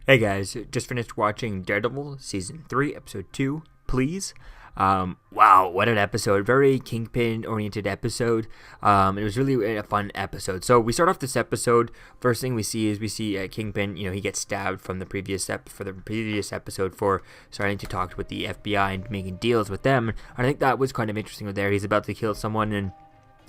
Hey guys, just finished watching Daredevil Season 3, Episode 2, Please. Wow, what an episode. Very Kingpin-oriented episode. It was really a fun episode. So we start off this episode, first thing we see is Kingpin, he gets stabbed from the previous episode for starting to talk with the FBI and making deals with them. And I think that was kind of interesting there. He's about to kill someone, and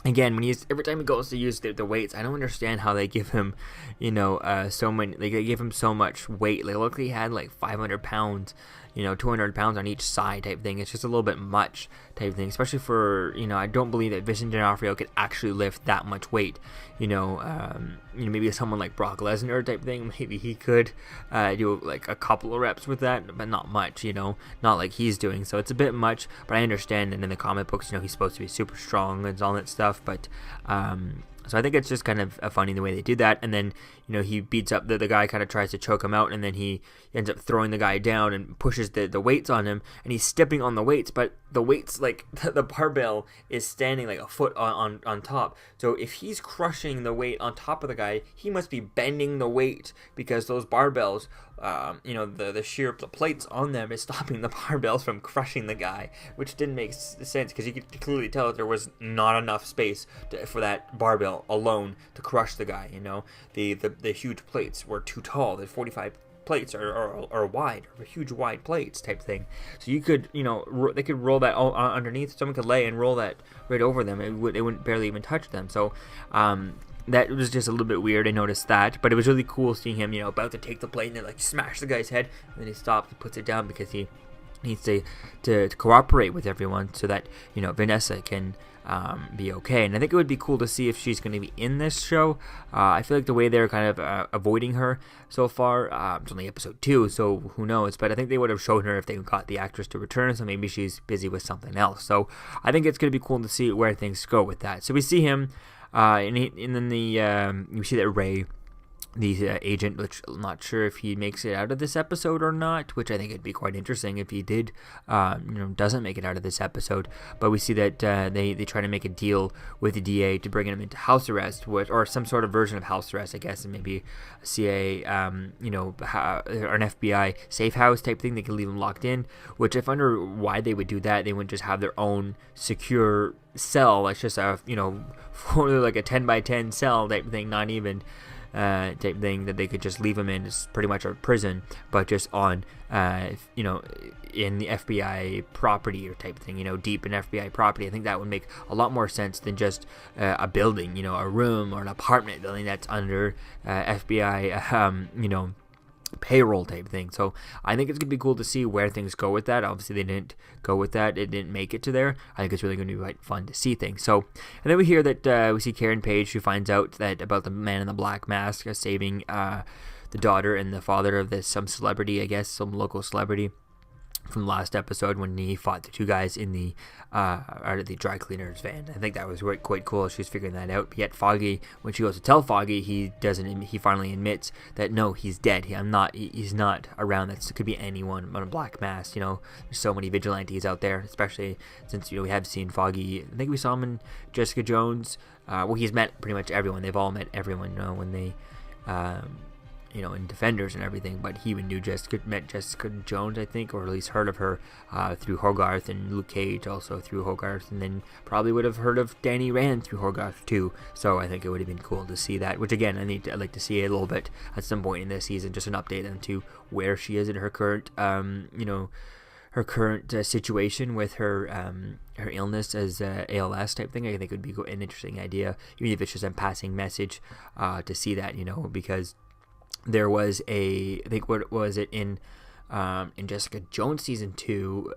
again, every time he goes to use the weights, I don't understand how they give him, so many. Like they give him so much weight. Like look, he had like 500 pounds, 200 pounds on each side type thing. It's just a little bit much type thing, especially for I don't believe that Vincent D'Onofrio could actually lift that much weight. Maybe someone like Brock Lesnar type thing. Maybe he could do like a couple of reps with that, but not much. Not like he's doing. So it's a bit much. But I understand that in the comic books, he's supposed to be super strong and all that stuff. But so I think it's just kind of funny the way they do that. And then, he beats up the guy, kind of tries to choke him out, and then he ends up throwing the guy down and pushes the weights on him, and he's stepping on the weights, but the weights, like the barbell is standing like a foot on top. So if he's crushing the weight on top of the guy, he must be bending the weight because those barbells, the sheer plates on them is stopping the barbells from crushing the guy, which didn't make sense because you could clearly tell that there was not enough space for that barbell alone to crush the guy. The huge plates were too tall. The 45 plates are wide, or huge wide plates type thing. So you could, they could roll that all underneath. Someone could lay and roll that right over them. It wouldn't barely even touch them. So that was just a little bit weird. I noticed that, but it was really cool seeing him, about to take the plate and then like smash the guy's head, and then he stops and puts it down because he needs to cooperate with everyone so that Vanessa can be okay. And I think it would be cool to see if she's going to be in this show. I feel like the way they're kind of avoiding her so far, it's only episode 2, so who knows, but I think they would have shown her if they got the actress to return, so maybe she's busy with something else. So I think it's going to be cool to see where things go with that. So we see him and then you see that Ray, the agent, which I'm not sure if he makes it out of this episode or not, which I think it'd be quite interesting if he did, doesn't make it out of this episode. But we see that they try to make a deal with the DA to bring him into house arrest, or some sort of version of house arrest, I guess, and maybe a CA, or an FBI safe house type thing. They can leave him locked in, which if I wonder why they would do that, they wouldn't just have their own secure cell. It's just like a 10 by 10 cell type thing, not even type thing that they could just leave him in. It's pretty much a prison, but just on in the FBI property or type thing, deep in FBI property. I think that would make a lot more sense than just a building, a room or an apartment building that's under FBI payroll type thing. So I think it's gonna be cool to see where things go with that. Obviously they didn't go with that, it didn't make it to there. I think it's really going to be quite fun to see things. So, and then we hear that we see Karen Page, who finds out that about the man in the black mask saving the daughter and the father of some celebrity, I guess, some local celebrity from the last episode when he fought the two guys in the dry cleaner's van. I think that was quite cool. She's figuring that out. But yet Foggy, when she goes to tell Foggy, he finally admits that no, he's dead. He's not around. That could be anyone on a black mask. There's so many vigilantes out there, especially since we have seen Foggy. I think we saw him in Jessica Jones. He's met pretty much everyone. They've all met everyone. When they in Defenders and everything, but he even met Jessica Jones, I think, or at least heard of her through Hogarth, and Luke Cage also through Hogarth, and then probably would have heard of Danny Rand through Hogarth too. So I think it would have been cool to see that, which again, I'd like to see a little bit at some point in this season, just an update into where she is in her current her current situation with her illness as ALS type thing. I think it would be an interesting idea, even if it's just a passing message to see that, because there was I think, what was it in Jessica Jones season 2,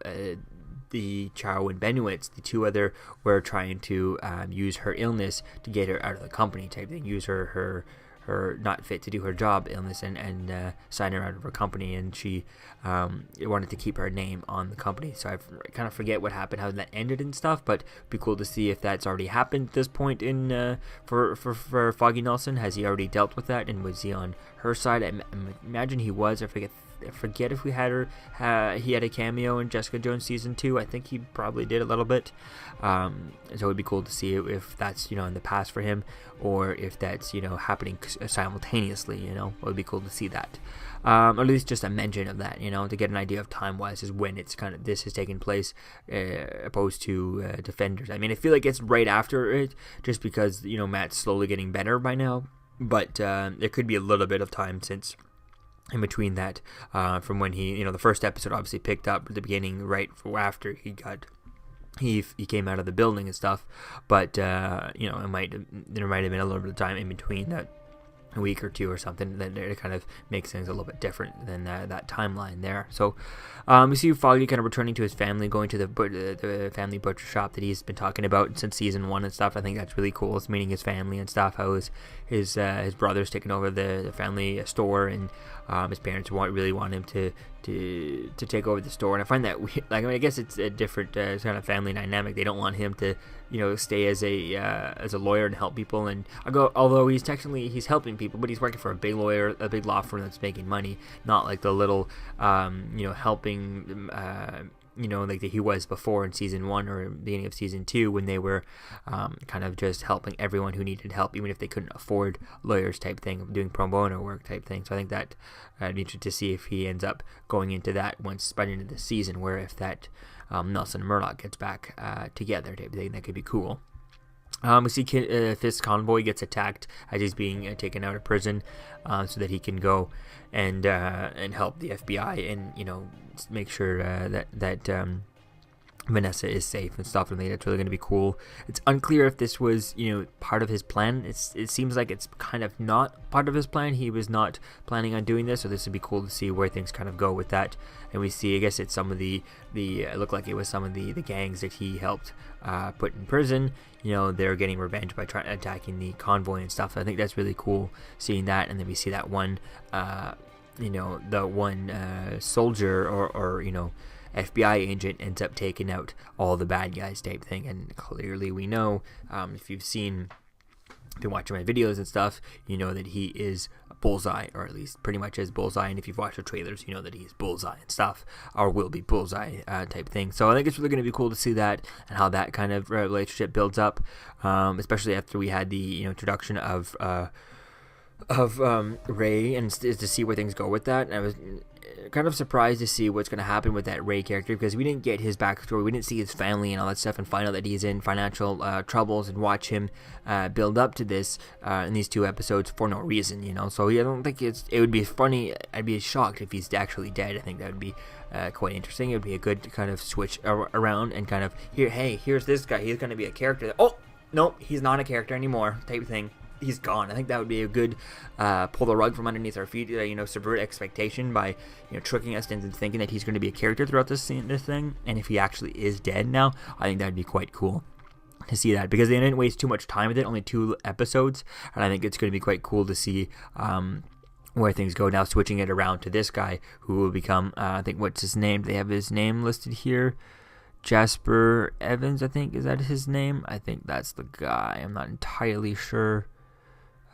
the Charo and Benoit's, the two other were trying to use her illness to get her out of the company type thing, use her not fit to do her job illness and sign her out of her company, and she wanted to keep her name on the company. So I kind of forget what happened, how that ended and stuff, but it'd be cool to see if that's already happened at this point in for Foggy Nelson. Has he already dealt with that, and was he on her side? I imagine he was. I forget forget if we had he had a cameo in Jessica Jones season 2. I think he probably did a little bit. So it would be cool to see if that's, in the past for him, or if that's, happening simultaneously. It would be cool to see that. Or at least just a mention of that, to get an idea of time-wise is when it's kind of this is taking place, opposed to Defenders. I mean, I feel like it's right after it, just because Matt's slowly getting better by now. But there could be a little bit of time since in between that, from when he, the first episode obviously picked up at the beginning, right after he came out of the building and stuff. But there might have been a little bit of time in between that. A week or two or something, then it kind of makes things a little bit different than that timeline there. So we see Foggy kind of returning to his family, going to the family butcher shop that he's been talking about since season 1 and stuff. I think that's really cool. It's meeting his family and stuff. How his brother's taking over the family store, and his parents really want him to take over the store. And I find that I guess it's a different kind of family dynamic. They don't want him to stay as a lawyer and help people. And although he's helping people, but he's working for a big law firm that's making money, not like the little helping like he was before in season 1 or beginning of season 2, when they were kind of just helping everyone who needed help, even if they couldn't afford lawyers type thing, doing pro bono work type thing. So I think that I'd be interested to see if he ends up going into that by the end of the season, where if that Nelson and Murdoch gets back together type thing, that could be cool. We see Fisk's convoy gets attacked as he's being taken out of prison, so that he can go and help the FBI and make sure that Vanessa is safe and stuff. And I think that's really going to be cool. It's unclear if this was part of his plan. It seems like it's kind of not part of his plan. He was not planning on doing this, so this would be cool to see where things kind of go with that. And we see, I guess it's some of the it looked like it was some of the gangs that he helped put in prison. They're getting revenge by attacking the convoy and stuff. I think that's really cool seeing that. And then we see that one the one soldier or FBI agent ends up taking out all the bad guys type thing. And clearly we know, if you've been watching my videos and stuff, that he is Bullseye, or at least pretty much is Bullseye. And if you've watched the trailers, you know that he's Bullseye and stuff, or will be Bullseye type thing. So I think it's really going to be cool to see that and how that kind of relationship builds up, especially after we had the introduction of Ray, and to see where things go with that. And I was kind of surprised to see what's going to happen with that Ray character, because we didn't get his backstory, we didn't see his family and all that stuff, and find out that he's in financial troubles, and watch him build up to this in these 2 episodes for no reason, So I don't think it would be funny. I'd be shocked if he's actually dead. I think that would be quite interesting. It would be a good kind of switch around and kind of here's this guy. He's going to be a character that, oh no, he's not a character anymore type thing. He's gone. I think that would be a good pull the rug from underneath our feet, subvert expectation by tricking us into thinking that he's going to be a character throughout this thing. And if he actually is dead now, I think that would be quite cool to see that, because they didn't waste too much time with it, only 2 episodes, and I think it's going to be quite cool to see where things go now, switching it around to this guy who will become I think, what's his name? They have his name listed here. Jasper Evans, I think, is that his name? I think that's the guy. I'm not entirely sure.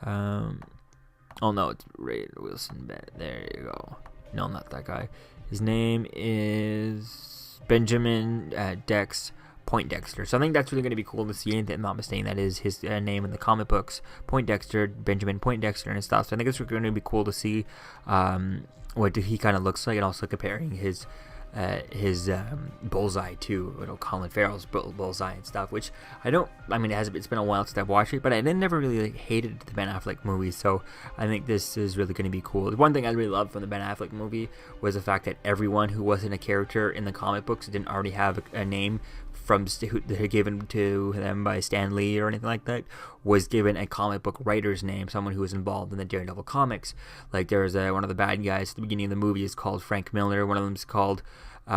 Oh no, it's Ray Wilson. There you go. No, not that guy. His name is Benjamin Dex Poindexter. So I think that's really going to be cool to see. And I'm not mistaken, that is his name in the comic books. Poindexter, Benjamin Poindexter and stuff. So I think it's going to be cool to see what he kind of looks like, and also comparing his Bullseye to Colin Farrell's Bullseye and stuff, which it's been a while since I've watched it, but I never really hated the Ben Affleck movies, so I think this is really going to be cool. One thing I really loved from the Ben Affleck movie was the fact that everyone who wasn't a character in the comic books didn't already have a name given to them by Stan Lee or anything like that, was given a comic book writer's name, someone who was involved in the Daredevil comics. Like there's one of the bad guys at the beginning of the movie is called Frank Miller. One of them is called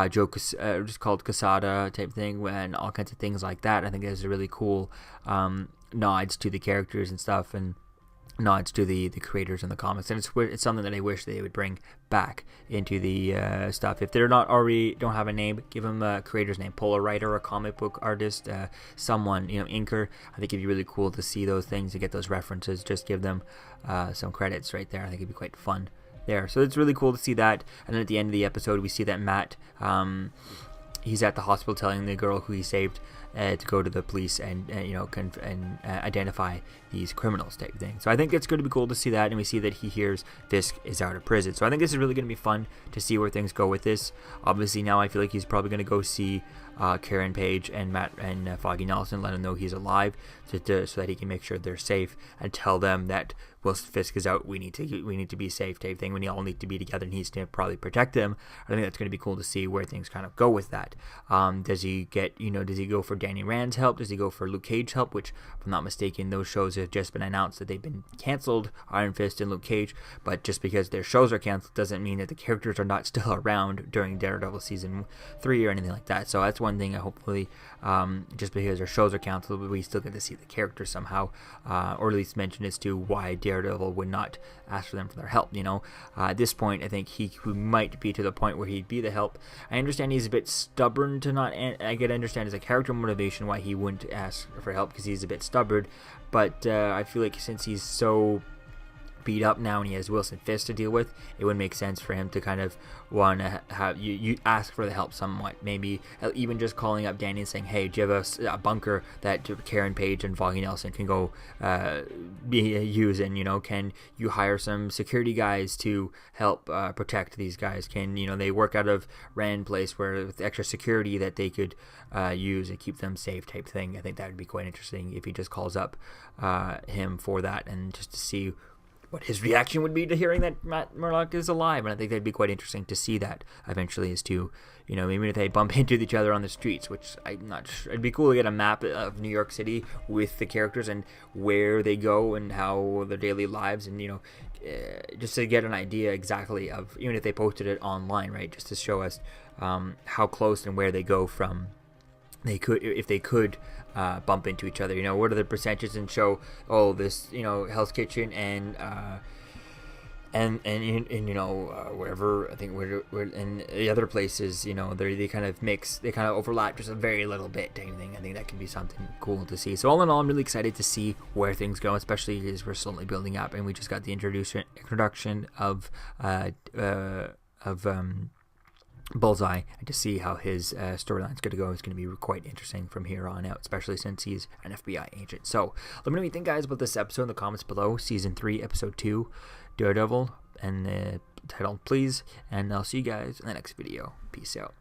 just called Casada type thing, and all kinds of things like that. I think there's a really cool nods to the characters and stuff, and nods to the creators in the comics, and it's something that I wish they would bring back into the stuff. If they're not already don't have a name, give them a creator's name, pull a writer, a comic book artist, someone, inker. I think it'd be really cool to see those things, to get those references. Just give them some credits right there. I think it'd be quite fun there. So it's really cool to see that. And then at the end of the episode, we see that Matt, he's at the hospital telling the girl who he saved to go to the police and identify these criminals type thing. So I think it's going to be cool to see that, and we see that he hears Fisk is out of prison. So I think this is really going to be fun to see where things go with this. Obviously now I feel like he's probably going to go see Karen Page and Matt and Foggy Nelson, let him know he's alive, so that he can make sure they're safe, and tell them that whilst Fisk is out, we need to be safe type thing. We all need to be together, and he's to probably protect them. I think that's going to be cool to see where things kind of go with that. Does he go for Danny Rand's help? Does he go for Luke Cage's help? Which, if I'm not mistaken, those shows have just been announced that they've been canceled, Iron Fist and Luke Cage. But just because their shows are canceled doesn't mean that the characters are not still around during Daredevil season 3 or anything like that. So that's one thing. Hopefully, just because their shows are canceled, we still get to see the characters somehow, or at least mention as to why Daredevil would not ask for them for their help. At this point, I think he might be to the point where he'd be the help. I understand he's a bit stubborn to not. I get understand as a character motivation why he wouldn't ask for help, because he's a bit stubborn. But I feel like since he's so beat up now and he has Wilson Fisk to deal with, it would make sense for him to kind of want to have you ask for the help somewhat. Maybe even just calling up Danny and saying, hey, do you have a bunker that Karen Page and Foggy Nelson can go be using? Can you hire some security guys to help protect these guys? Can they work out of Rand Place where with extra security that they could use and keep them safe type thing? I think that would be quite interesting if he just calls up him for that, and just to see what his reaction would be to hearing that Matt Murdock is alive. And I think that'd be quite interesting to see that eventually, as to, even if they bump into each other on the streets, which I'm not sure. It'd be cool to get a map of New York City with the characters and where they go and how their daily lives, and, just to get an idea exactly of, even if they posted it online, right, just to show us how close and where they go from. If they could bump into each other, what are the percentages, and show, this, Hell's Kitchen and wherever, I think we're in the other places, they kind of mix, they kind of overlap just a very little bit type thing. I think that can be something cool to see. So all in all, I'm really excited to see where things go, especially as we're slowly building up, and we just got the introduction of Bullseye, and to see how his storyline's going to go is going to be quite interesting from here on out, especially since he's an FBI agent. So let me know what you think, guys, about this episode in the comments below. Season 3, Episode 2, Daredevil, and the title, please. And I'll see you guys in the next video. Peace out.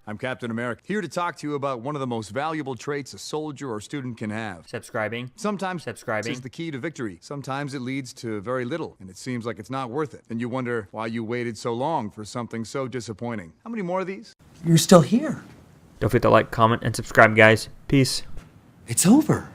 I'm Captain America, here to talk to you about one of the most valuable traits a soldier or student can have. Subscribing. Sometimes subscribing is the key to victory. Sometimes it leads to very little, and it seems like it's not worth it. And you wonder why you waited so long for something so disappointing. How many more of these? You're still here. Don't forget to like, comment, and subscribe, guys. Peace. It's over.